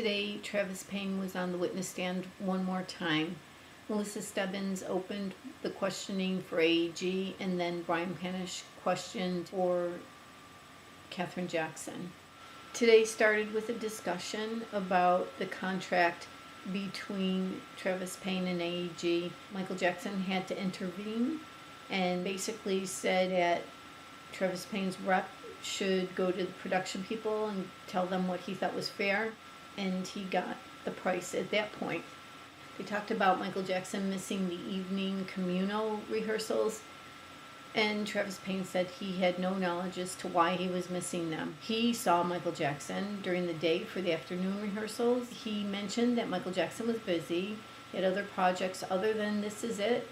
Today, Travis Payne was on the witness stand one more time. Melissa Stebbins opened the questioning for AEG, and then Brian Panish questioned for Katherine Jackson. Today started with a discussion about the contract between Travis Payne and AEG. Michael Jackson had to intervene and basically said that Travis Payne's rep should go to the production people and tell them what he thought was fair, and he got the price at that point. They talked about Michael Jackson missing the evening communal rehearsals, and Travis Payne said he had no knowledge as to why he was missing them. He saw Michael Jackson during the day for the afternoon rehearsals. He mentioned that Michael Jackson was busy. He had other projects other than This Is It.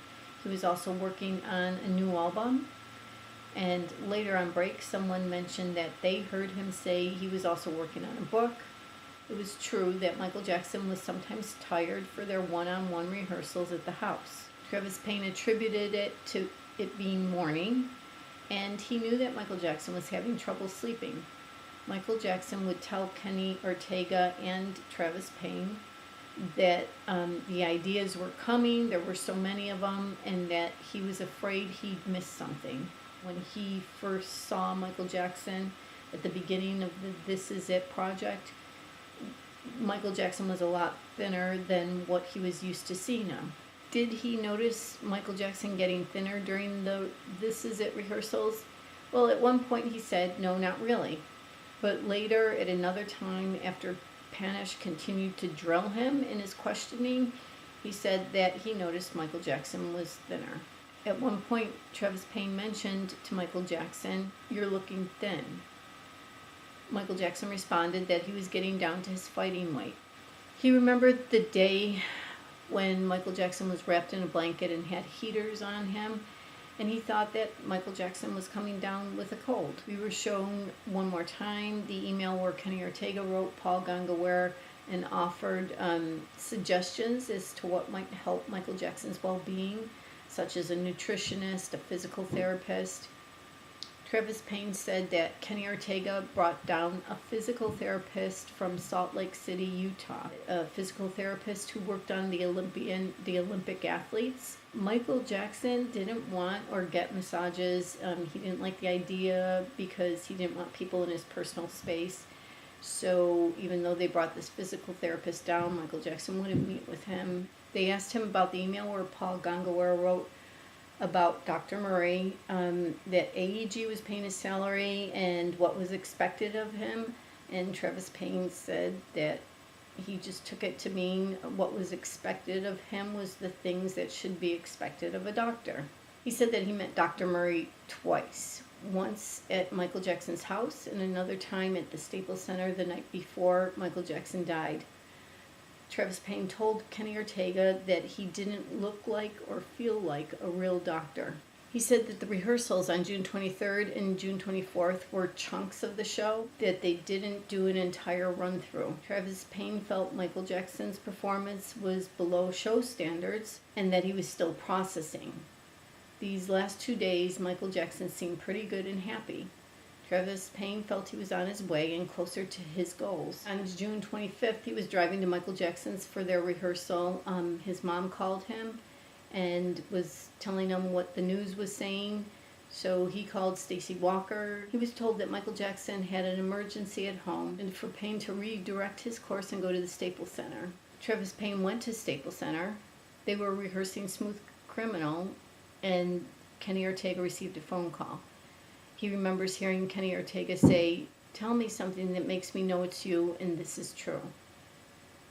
He was also working on a new album. And later on break, someone mentioned that they heard him say he was also working on a book. It was true that Michael Jackson was sometimes tired for their one-on-one rehearsals at the house. Travis Payne attributed it to it being morning, and he knew that Michael Jackson was having trouble sleeping. Michael Jackson would tell Kenny Ortega and Travis Payne that the ideas were coming, there were so many of them, and that he was afraid he'd miss something. When he first saw Michael Jackson at the beginning of the This Is It project, Michael Jackson was a lot thinner than what he was used to seeing him. Did he notice Michael Jackson getting thinner during the This Is It rehearsals? Well, at one point he said, no, not really. But later, at another time, after Panish continued to drill him in his questioning, he said that he noticed Michael Jackson was thinner. At one point, Travis Payne mentioned to Michael Jackson, "You're looking thin." Michael Jackson responded that he was getting down to his fighting weight. He remembered the day when Michael Jackson was wrapped in a blanket and had heaters on him, and he thought that Michael Jackson was coming down with a cold. We were shown one more time the email where Kenny Ortega wrote Paul Gongaware and offered suggestions as to what might help Michael Jackson's well-being, such as a nutritionist, a physical therapist. Travis Payne said that Kenny Ortega brought down a physical therapist from Salt Lake City, Utah, a physical therapist who worked on the Olympic athletes. Michael Jackson didn't want or get massages. He didn't like the idea because he didn't want people in his personal space. So even though they brought this physical therapist down, Michael Jackson wouldn't meet with him. They asked him about the email where Paul Gongaware wrote about Dr. Murray, that AEG was paying his salary and what was expected of him, and Travis Payne said that he just took it to mean what was expected of him was the things that should be expected of a doctor. He said that he met Dr. Murray twice, once at Michael Jackson's house and another time at the Staples Center the night before Michael Jackson died. Travis Payne told Kenny Ortega that he didn't look like or feel like a real doctor. He said that the rehearsals on June 23rd and June 24th were chunks of the show, that they didn't do an entire run-through. Travis Payne felt Michael Jackson's performance was below show standards and that he was still processing. These last 2 days, Michael Jackson seemed pretty good and happy. Travis Payne felt he was on his way and closer to his goals. On June 25th, he was driving to Michael Jackson's for their rehearsal. His mom called him and was telling him what the news was saying. So he called Stacy Walker. He was told that Michael Jackson had an emergency at home and for Payne to redirect his course and go to the Staples Center. Travis Payne went to Staples Center. They were rehearsing Smooth Criminal, and Kenny Ortega received a phone call. He remembers hearing Kenny Ortega say, "Tell me something that makes me know it's you and this is true."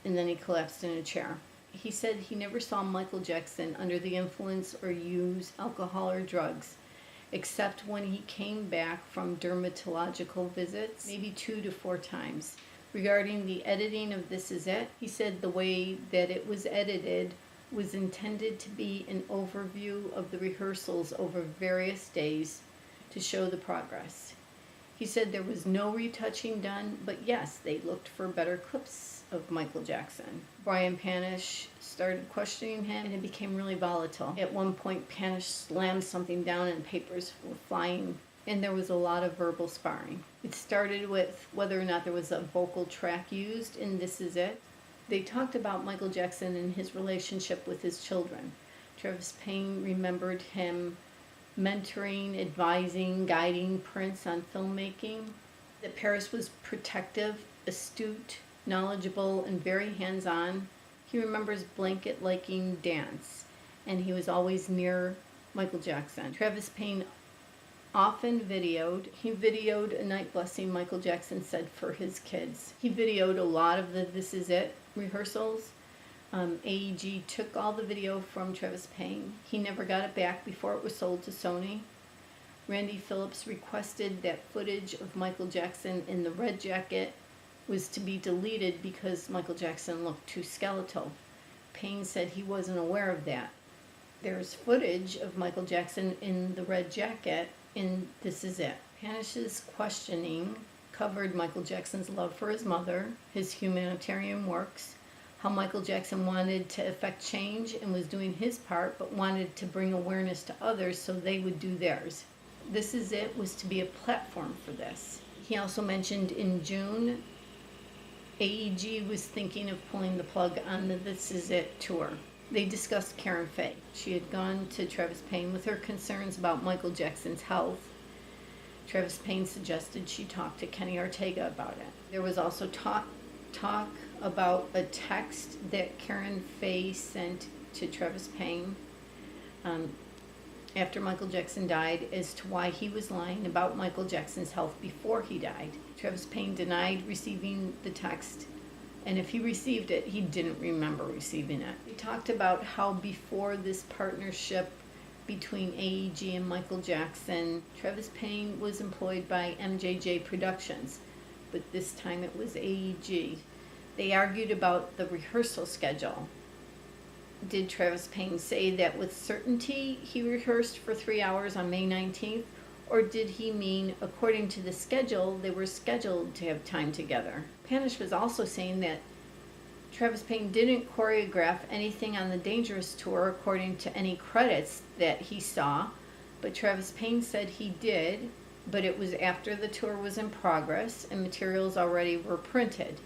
And then he collapsed in a chair. He said he never saw Michael Jackson under the influence or use alcohol or drugs, except when he came back from dermatological visits, maybe 2 to 4 times. Regarding the editing of This Is It, he said the way that it was edited was intended to be an overview of the rehearsals over various days to show the progress. He said there was no retouching done, but yes, they looked for better clips of Michael Jackson. Brian Panish started questioning him, and it became really volatile. At one point, Panish slammed something down and papers were flying and there was a lot of verbal sparring. It started with whether or not there was a vocal track used in This Is It. They talked about Michael Jackson and his relationship with his children. Travis Payne remembered him mentoring, advising, guiding Prince on filmmaking. That Paris was protective, astute, knowledgeable, and very hands-on. He remembers blanket-liking dance, and he was always near Michael Jackson. Travis Payne often videoed a night blessing Michael Jackson said for his kids. He videoed a lot of the This Is It rehearsals. AEG took all the video from Travis Payne. He never got it back before it was sold to Sony. Randy Phillips requested that footage of Michael Jackson in the red jacket was to be deleted because Michael Jackson looked too skeletal. Payne said he wasn't aware of that. There's footage of Michael Jackson in the red jacket in This Is It. Panish's questioning covered Michael Jackson's love for his mother, his humanitarian works, how Michael Jackson wanted to effect change and was doing his part, but wanted to bring awareness to others so they would do theirs. This Is It was to be a platform for this. He also mentioned in June, AEG was thinking of pulling the plug on the This Is It tour. They discussed Karen Faye. She had gone to Travis Payne with her concerns about Michael Jackson's health. Travis Payne suggested she talk to Kenny Ortega about it. There was also talk about a text that Karen Faye sent to Travis Payne after Michael Jackson died as to why he was lying about Michael Jackson's health before he died. Travis Payne denied receiving the text, and if he received it, he didn't remember receiving it. He talked about how before this partnership between AEG and Michael Jackson, Travis Payne was employed by MJJ Productions, but this time it was AEG. They argued about the rehearsal schedule. Did Travis Payne say that with certainty he rehearsed for 3 hours on May 19th, or did he mean according to the schedule they were scheduled to have time together? Panish was also saying that Travis Payne didn't choreograph anything on the Dangerous tour according to any credits that he saw, but Travis Payne said he did, but it was after the tour was in progress and materials already were printed.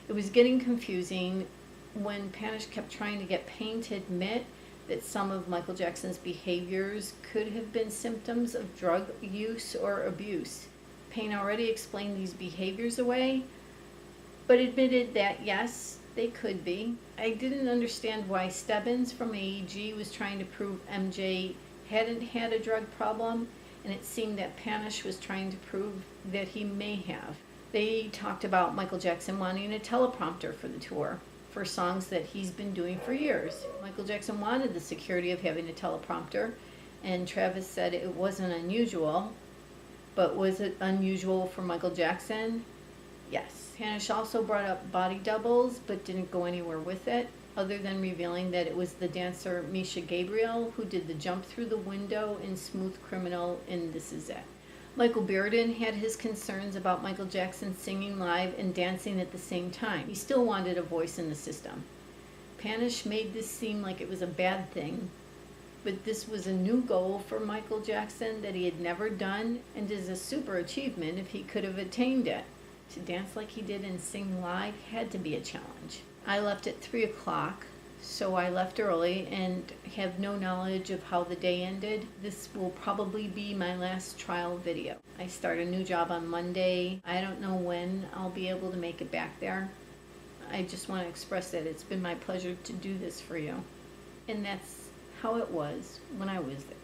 It was getting confusing when Panish kept trying to get Payne to admit that some of Michael Jackson's behaviors could have been symptoms of drug use or abuse. Payne already explained these behaviors away, but admitted that yes, they could be. I didn't understand why Stebbins from AEG was trying to prove MJ hadn't had a drug problem, and it seemed that Panish was trying to prove that he may have. They talked about Michael Jackson wanting a teleprompter for the tour for songs that he's been doing for years. Michael Jackson wanted the security of having a teleprompter, and Travis said it wasn't unusual, but was it unusual for Michael Jackson? Yes. Panish also brought up body doubles, but didn't go anywhere with it, other than revealing that it was the dancer Misha Gabriel who did the jump through the window in Smooth Criminal in This Is It. Michael Bearden had his concerns about Michael Jackson singing live and dancing at the same time. He still wanted a voice in the system. Panish made this seem like it was a bad thing, but this was a new goal for Michael Jackson that he had never done, and is a super achievement if he could have attained it. To dance like he did and sing live had to be a challenge. I left at 3 o'clock, so I left early and have no knowledge of how the day ended. This will probably be my last trial video. I start a new job on Monday. I don't know when I'll be able to make it back there. I just want to express that it's been my pleasure to do this for you. And that's how it was when I was there.